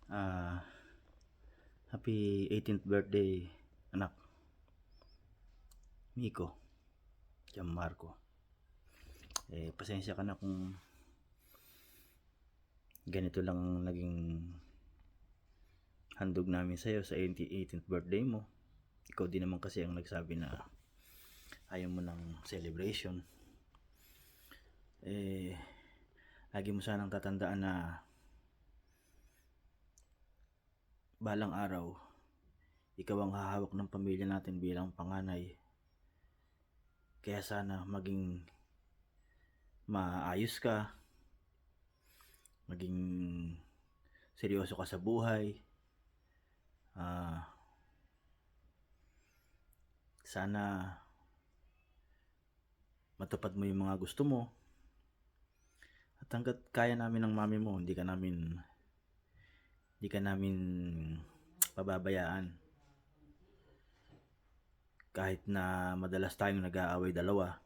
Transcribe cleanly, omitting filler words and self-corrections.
Ah, Happy 18th birthday, anak. Miko, Gianmarco. Pasensya ka na kung ganito lang ang naging handog namin sa'yo sa 18th birthday mo. Ikaw din naman kasi ang nagsabi na ayaw mo ng celebration. Lagi mo sanang tatandaan na balang araw, ikaw ang hahawak ng pamilya natin bilang panganay. Kaya sana maging maayos ka, maging seryoso ka sa buhay. Sana matupad mo yung mga gusto mo. At hanggat kaya namin ng mami mo, hindi ka namin pababayaan. Kahit na madalas tayong nag-aaway dalawa,